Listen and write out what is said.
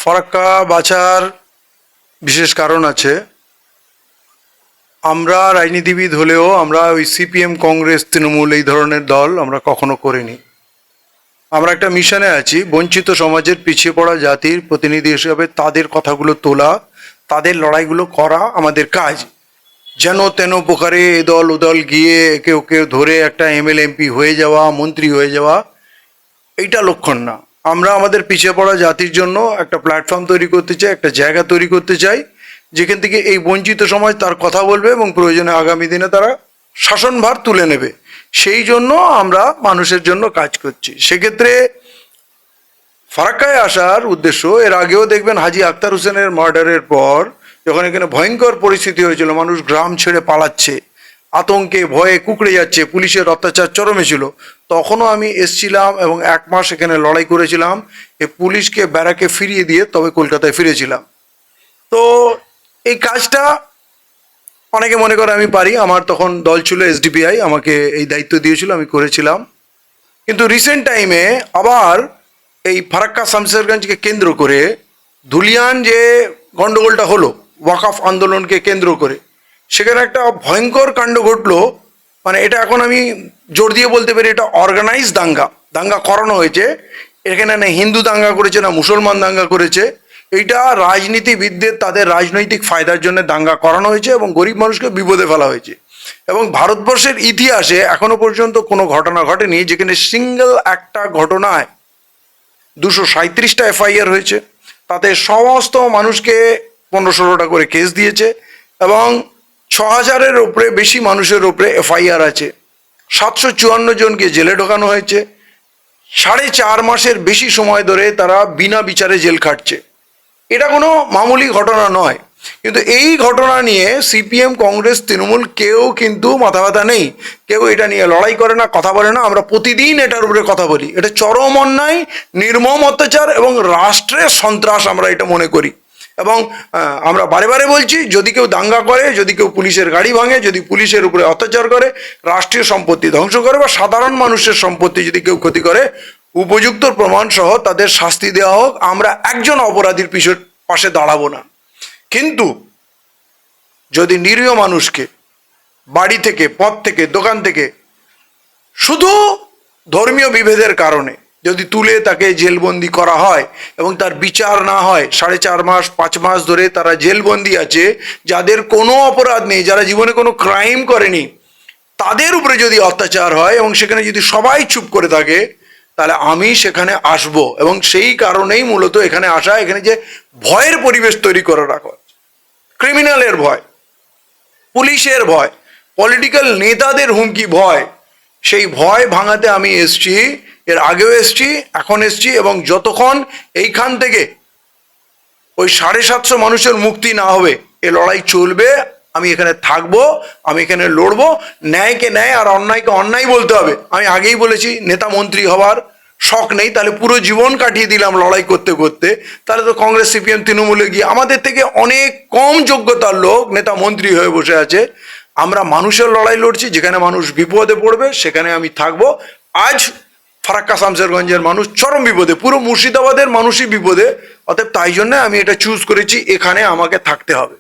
ফারাক্কা বাছার বিশেষ কারণ আছে। আমরা রাজনীতিবিদ হলেও আমরা ওই সিপিএম, কংগ্রেস, তৃণমূল এই ধরনের দল আমরা কখনো করিনি। আমরা একটা মিশনে আছি, বঞ্চিত সমাজের পিছিয়ে পড়া জাতির প্রতিনিধি হিসেবে তাদের কথাগুলো তোলা, তাদের লড়াইগুলো করা আমাদের কাজ। যেন তেন প্রকারে এ দল ও দল গিয়ে একে ওকে ধরে একটা এমএলএ এমপি হয়ে যাওয়া, মন্ত্রী হয়ে যাওয়া, এইটা লক্ষণ না। আমরা আমাদের পিছিয়ে পড়া জাতির জন্য একটা প্ল্যাটফর্ম তৈরি করতে চাই, একটা জায়গা তৈরি করতে চাই যেখান থেকে এই বঞ্চিত সমাজ তার কথা বলবে এবং প্রয়োজনে আগামী দিনে তারা শাসনভার তুলে নেবে। সেই জন্য আমরা মানুষের জন্য কাজ করছি। সেক্ষেত্রে ফারাক্কায় আসার উদ্দেশ্য, এর আগেও দেখবেন হাজি আখতার হোসেনের মার্ডারের পর যখন এখানে ভয়ঙ্কর পরিস্থিতি হয়েছিল, মানুষ গ্রাম ছেড়ে পালাচ্ছে, আতঙ্কে ভয়ে কুঁকড়ে যাচ্ছে, পুলিশের অত্যাচার চরমে ছিল, তখনও আমি এসছিলাম এবং 1 মাস এখানে লড়াই করেছিলাম এই পুলিশকে ব্যারাকে ফিরিয়ে দিয়ে তবে কলকাতায় ফিরেছিলাম। তো এই কাজটা অনেকে মনে করে আমি পারি, আমার তখন দল ছিল এসডিপিআই, আমাকে এই দায়িত্ব দিয়েছিল, আমি করেছিলাম। কিন্তু রিসেন্ট টাইমে আবার এই ফারাক্কা শামশেরগঞ্জকে কেন্দ্র করে ধুলিয়ান যে গণ্ডগোলটা হলো ওয়াকফ আন্দোলনকে কেন্দ্র করে, সেখানে একটা ভয়ঙ্কর কাণ্ড ঘটলো। মানে এটা এখন আমি জোর দিয়ে বলতে পারি এটা অর্গানাইজ দাঙ্গা করানো হয়েছে। এখানে না হিন্দু দাঙ্গা করেছে না মুসলমান দাঙ্গা করেছে, এইটা রাজনীতিবিদদের তাদের রাজনৈতিক ফায়দার জন্য দাঙ্গা করানো হয়েছে এবং গরিব মানুষকে বিপদে ফেলা হয়েছে। এবং ভারতবর্ষের ইতিহাসে এখনো পর্যন্ত কোনো ঘটনা ঘটেনি যেখানে সিঙ্গেল একটা ঘটনায় 237টা এফআইআর হয়েছে, তাতে সমস্ত মানুষকে 15-16টা করে কেস দিয়েছে এবং 6000-এর ওপরে বেশি মানুষের ওপরে এফআইআর আছে, 754 জনকে জেলে ঢোকানো হয়েছে, 4.5 মাসের বেশি সময় ধরে তারা বিনা বিচারে জেল খাটছে। এটা কোনো মামুলি ঘটনা নয়। কিন্তু এই ঘটনা নিয়ে সিপিএম, কংগ্রেস, তৃণমূল কেউ কিন্তু মাথা ব্যথা নেই, কেউ এটা নিয়ে লড়াই করে না, কথা বলে না। আমরা প্রতিদিন এটার উপরে কথা বলি। এটা চরম অন্যায়, নির্মম অত্যাচার এবং রাষ্ট্রের সন্ত্রাস আমরা এটা মনে করি। এবং আমরা বারে বারে বলছি, যদি কেউ দাঙ্গা করে, যদি কেউ পুলিশের গাড়ি ভাঙে, যদি পুলিশের উপরে অত্যাচার করে, রাষ্ট্রীয় সম্পত্তি ধ্বংস করে বা সাধারণ মানুষের সম্পত্তি যদি কেউ ক্ষতি করে, উপযুক্ত প্রমাণ সহ তাদের শাস্তি দেওয়া হোক। আমরা একজন অপরাধীর পাশে দাঁড়াবো না। কিন্তু যদি নিরীহ মানুষকে বাড়ি থেকে, পথ থেকে, দোকান থেকে শুধু ধর্মীয় বিভেদের কারণে যদি তুলে তাকে জেলবন্দি করা হয় এবং তার বিচার না হয়, 4.5 মাস 5 মাস ধরে তারা জেলবন্দি আছে, যাদের কোনো অপরাধ নেই, যারা জীবনে কোনো ক্রাইম করেনি, তাদের উপরে যদি অত্যাচার হয় এবং সেখানে যদি সবাই চুপ করে থাকে, তাহলে আমি সেখানে আসব। এবং সেই কারণেই মূলত এখানে আসা, এখানে যে ভয়ের পরিবেশ তৈরি করে রাখা, ক্রিমিনালের ভয়, পুলিশের ভয়, পলিটিক্যাল নেতাদের হুমকি ভয়, সেই ভয় ভাঙাতে আমি এসছি। এর আগেও এসছি, এখন এসছি, এবং যতক্ষণ এইখান থেকে ওই 750 মানুষের মুক্তি না হবে এ লড়াই চলবে। আমি এখানে থাকবো, আমি এখানে লড়বো। ন্যায়কে ন্যায় আর অন্যায়কে অন্যায় বলতে হবে। আমি আগেই বলেছি, নেতা মন্ত্রী হওয়ার শখ নেই, তাহলে পুরো জীবন কাটিয়ে দিলাম লড়াই করতে করতে, তাহলে তো কংগ্রেস, সিপিএম, তৃণমূলে গিয়ে আমাদের থেকে অনেক কম যোগ্যতার লোক নেতা মন্ত্রী হয়ে বসে আছে। আমরা মানুষের লড়াই লড়ছি, যেখানে মানুষ বিপদে পড়বে সেখানে আমি থাকবো। আজ ফারাক্কা শামশেরগঞ্জের মানুষ চরম বিপদে, পুরো মুর্শিদাবাদের মানুষই বিপদে। অতএব তাই জন্য আমি এটা চুজ করেছি, এখানে আমাকে থাকতে হবে।